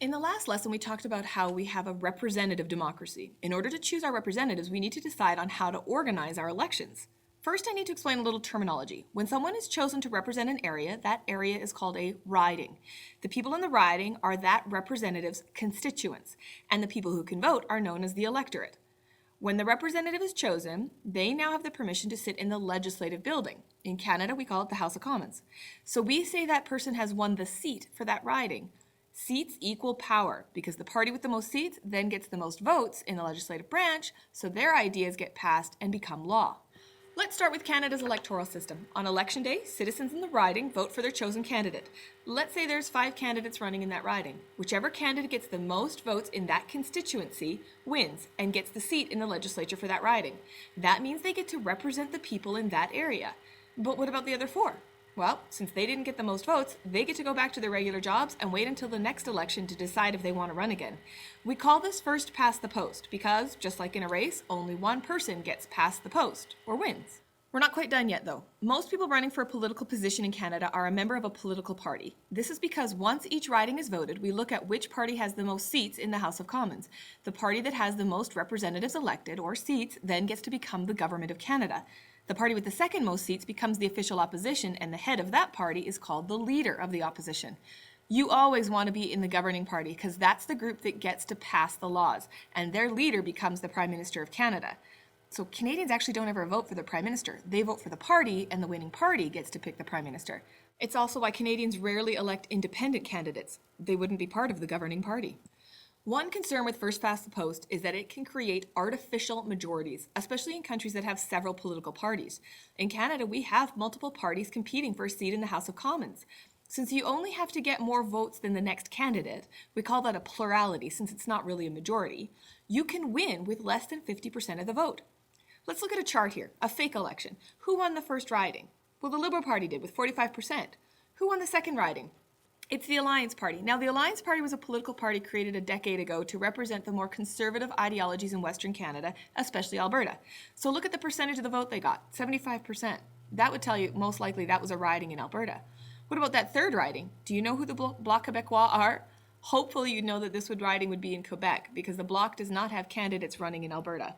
In the last lesson, we talked about how we have a representative democracy. In order to choose our representatives, we need to decide on how to organize our elections. First, I need to explain a little terminology. When someone is chosen to represent an area, that area is called a riding. The people in the riding are that representative's constituents, and the people who can vote are known as the electorate. When the representative is chosen, they now have the permission to sit in the legislative building. In Canada, we call it the House of Commons. So we say that person has won the seat for that riding. Seats equal power because the party with the most seats then gets the most votes in the legislative branch, so their ideas get passed and become law. Let's start with Canada's electoral system. On election day, citizens in the riding vote for their chosen candidate. Let's say there's 5 candidates running in that riding. Whichever candidate gets the most votes in that constituency wins and gets the seat in the legislature for that riding. That means they get to represent the people in that area. But what about the other 4? Well, since they didn't get the most votes, they get to go back to their regular jobs and wait until the next election to decide if they want to run again. We call this first past the post because, just like in a race, only one person gets past the post, or wins. We're not quite done yet, though. Most people running for a political position in Canada are a member of a political party. This is because once each riding is voted, we look at which party has the most seats in the House of Commons. The party that has the most representatives elected, or seats, then gets to become the government of Canada. The party with the second most seats becomes the official opposition, and the head of that party is called the leader of the opposition. You always want to be in the governing party because that's the group that gets to pass the laws, and their leader becomes the Prime Minister of Canada. So Canadians actually don't ever vote for the Prime Minister. They vote for the party, and the winning party gets to pick the Prime Minister. It's also why Canadians rarely elect independent candidates. They wouldn't be part of the governing party. One concern with first past the post is that it can create artificial majorities, especially in countries that have several political parties. In Canada, we have multiple parties competing for a seat in the House of Commons. Since you only have to get more votes than the next candidate, we call that a plurality since it's not really a majority, you can win with less than 50% of the vote. Let's look at a chart here, a fake election. Who won the first riding? Well, the Liberal Party did with 45%. Who won the second riding? It's the Alliance Party. Now, the Alliance Party was a political party created a decade ago to represent the more conservative ideologies in Western Canada, especially Alberta. So look at the percentage of the vote they got, 75%. That would tell you most likely that was a riding in Alberta. What about that third riding? Do you know who the Bloc Québécois are? Hopefully you know that this riding would be in Quebec because the Bloc does not have candidates running in Alberta.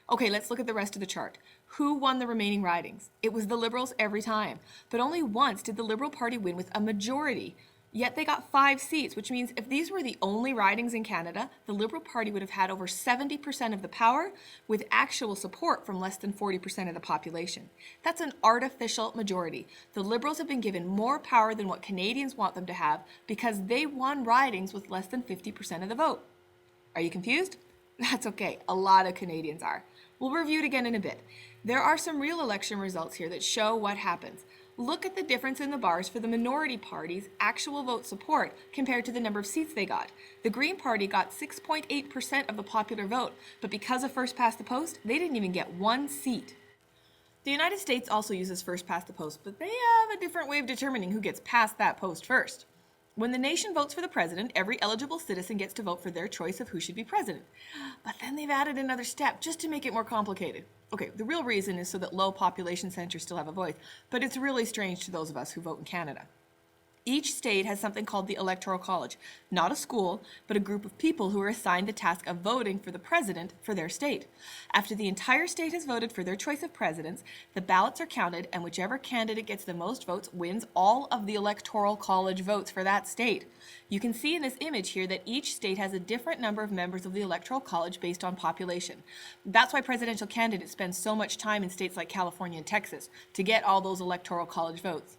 Okay, let's look at the rest of the chart. Who won the remaining ridings? It was the Liberals every time, but only once did the Liberal Party win with a majority. Yet they got 5 seats, which means if these were the only ridings in Canada, the Liberal Party would have had over 70% of the power with actual support from less than 40% of the population. That's an artificial majority. The Liberals have been given more power than what Canadians want them to have because they won ridings with less than 50% of the vote. Are you confused? That's okay. A lot of Canadians are. We'll review it again in a bit. There are some real election results here that show what happens. Look at the difference in the bars for the minority party's actual vote support compared to the number of seats they got. The Green Party got 6.8% of the popular vote, but because of first past the post, they didn't even get 1 seat. The United States also uses first past the post, but they have a different way of determining who gets past that post first. When the nation votes for the president, every eligible citizen gets to vote for their choice of who should be president. But then they've added another step just to make it more complicated. Okay, the real reason is so that low population centers still have a voice, but it's really strange to those of us who vote in Canada. Each state has something called the Electoral College, not a school, but a group of people who are assigned the task of voting for the president for their state. After the entire state has voted for their choice of presidents, the ballots are counted, and whichever candidate gets the most votes wins all of the Electoral College votes for that state. You can see in this image here that each state has a different number of members of the Electoral College based on population. That's why presidential candidates spend so much time in states like California and Texas to get all those Electoral College votes.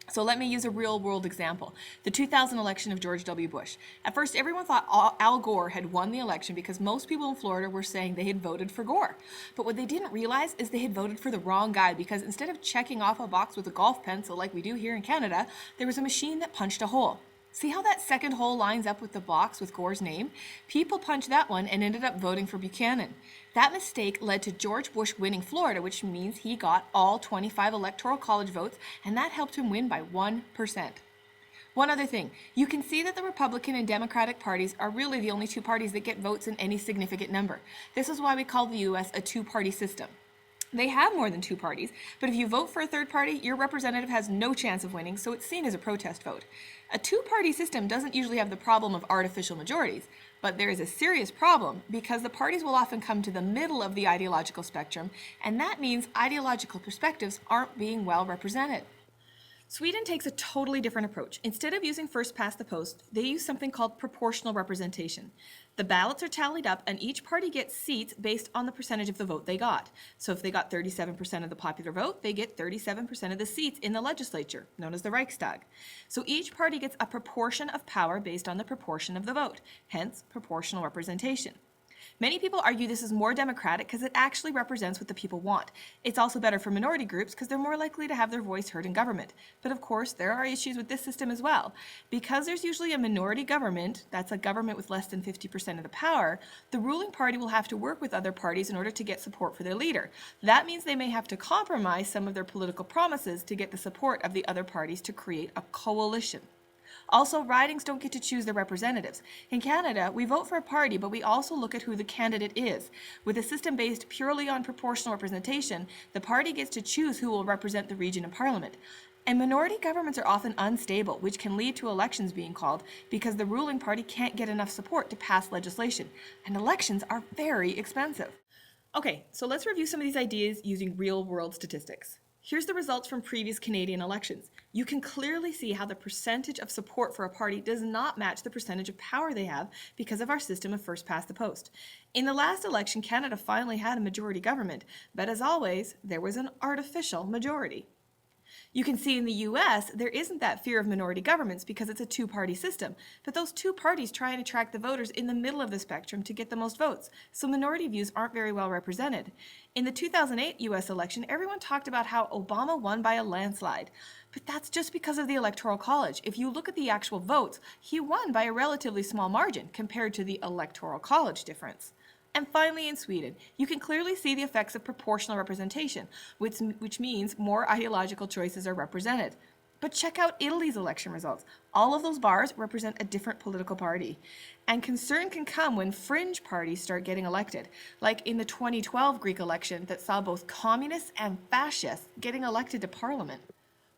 So let me use a real-world example. The 2000 election of George W. Bush. At first, everyone thought Al Gore had won the election because most people in Florida were saying they had voted for Gore. But what they didn't realize is they had voted for the wrong guy because instead of checking off a box with a golf pencil like we do here in Canada, there was a machine that punched a hole. See how that second hole lines up with the box with Gore's name? People punched that one and ended up voting for Buchanan. That mistake led to George Bush winning Florida, which means he got all 25 Electoral College votes, and that helped him win by 1%. One other thing, you can see that the Republican and Democratic parties are really the only 2 parties that get votes in any significant number. This is why we call the U.S. a 2-party system. They have more than two parties, but if you vote for a third party, your representative has no chance of winning, so it's seen as a protest vote. A two-party system doesn't usually have the problem of artificial majorities, but there is a serious problem because the parties will often come to the middle of the ideological spectrum, and that means ideological perspectives aren't being well represented. Sweden takes a totally different approach. Instead of using first past the post, they use something called proportional representation. The ballots are tallied up and each party gets seats based on the percentage of the vote they got. So if they got 37% of the popular vote, they get 37% of the seats in the legislature, known as the Riksdag. So each party gets a proportion of power based on the proportion of the vote, hence proportional representation. Many people argue this is more democratic because it actually represents what the people want. It's also better for minority groups because they're more likely to have their voice heard in government. But of course, there are issues with this system as well. Because there's usually a minority government, that's a government with less than 50% of the power, the ruling party will have to work with other parties in order to get support for their leader. That means they may have to compromise some of their political promises to get the support of the other parties to create a coalition. Also, ridings don't get to choose their representatives. In Canada, we vote for a party, but we also look at who the candidate is. With a system based purely on proportional representation, the party gets to choose who will represent the region in Parliament. And minority governments are often unstable, which can lead to elections being called because the ruling party can't get enough support to pass legislation. And elections are very expensive. Okay, so let's review some of these ideas using real-world statistics. Here's the results from previous Canadian elections. You can clearly see how the percentage of support for a party does not match the percentage of power they have because of our system of first past the post. In the last election, Canada finally had a majority government, but as always, there was an artificial majority. You can see in the US, there isn't that fear of minority governments because it's a two-party system, but those two parties try and attract the voters in the middle of the spectrum to get the most votes, so minority views aren't very well represented. In the 2008 US election, everyone talked about how Obama won by a landslide, but that's just because of the Electoral College. If you look at the actual votes, he won by a relatively small margin compared to the Electoral College difference. And finally, in Sweden, you can clearly see the effects of proportional representation, which means more ideological choices are represented. But check out Italy's election results. All of those bars represent a different political party. And concern can come when fringe parties start getting elected, like in the 2012 Greek election that saw both communists and fascists getting elected to parliament.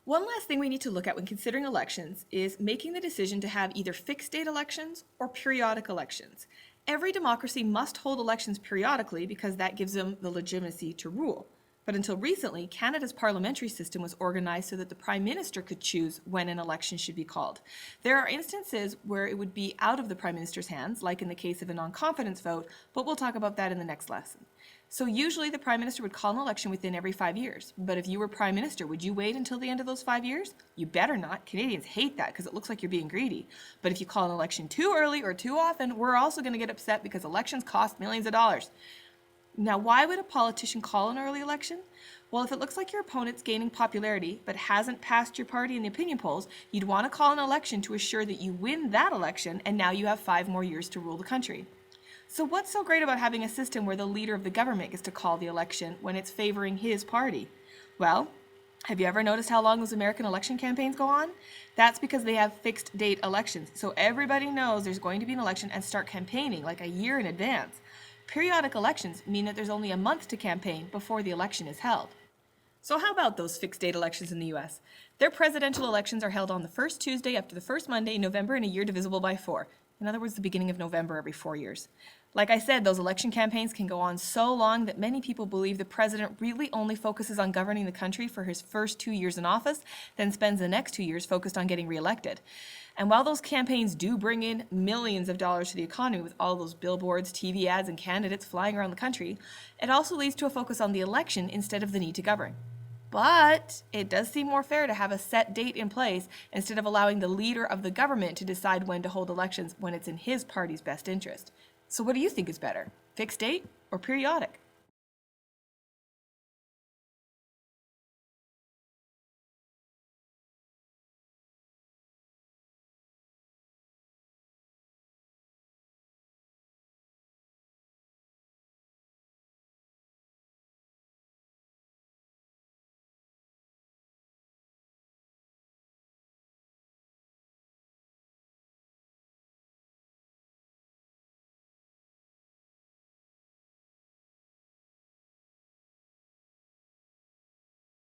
One last thing we need to look at when considering elections is making the decision to have either fixed date elections or periodic elections. Every democracy must hold elections periodically because that gives them the legitimacy to rule. But until recently, Canada's parliamentary system was organized so that the Prime Minister could choose when an election should be called. There are instances where it would be out of the Prime Minister's hands, like in the case of a non-confidence vote, but we'll talk about that in the next lesson. So usually the Prime Minister would call an election within every 5 years. But if you were Prime Minister, would you wait until the end of those 5 years? You better not. Canadians hate that because it looks like you're being greedy. But if you call an election too early or too often, we're also going to get upset because elections cost millions of dollars. Now, why would a politician call an early election? Well, if it looks like your opponent's gaining popularity but hasn't passed your party in the opinion polls, you'd want to call an election to assure that you win that election and now you have 5 more years to rule the country. So what's so great about having a system where the leader of the government gets to call the election when it's favoring his party? Well, have you ever noticed how long those American election campaigns go on? That's because they have fixed date elections. So everybody knows there's going to be an election and start campaigning like a year in advance. Periodic elections mean that there's only a month to campaign before the election is held. So how about those fixed date elections in the US? Their presidential elections are held on the first Tuesday after the first Monday in November in a year divisible by 4. In other words, the beginning of November every 4 years. Like I said, those election campaigns can go on so long that many people believe the president really only focuses on governing the country for his first 2 years in office, then spends the next 2 years focused on getting reelected. And while those campaigns do bring in millions of dollars to the economy with all those billboards, TV ads, and candidates flying around the country, it also leads to a focus on the election instead of the need to govern. But it does seem more fair to have a set date in place instead of allowing the leader of the government to decide when to hold elections when it's in his party's best interest. So what do you think is better, fixed date or periodic?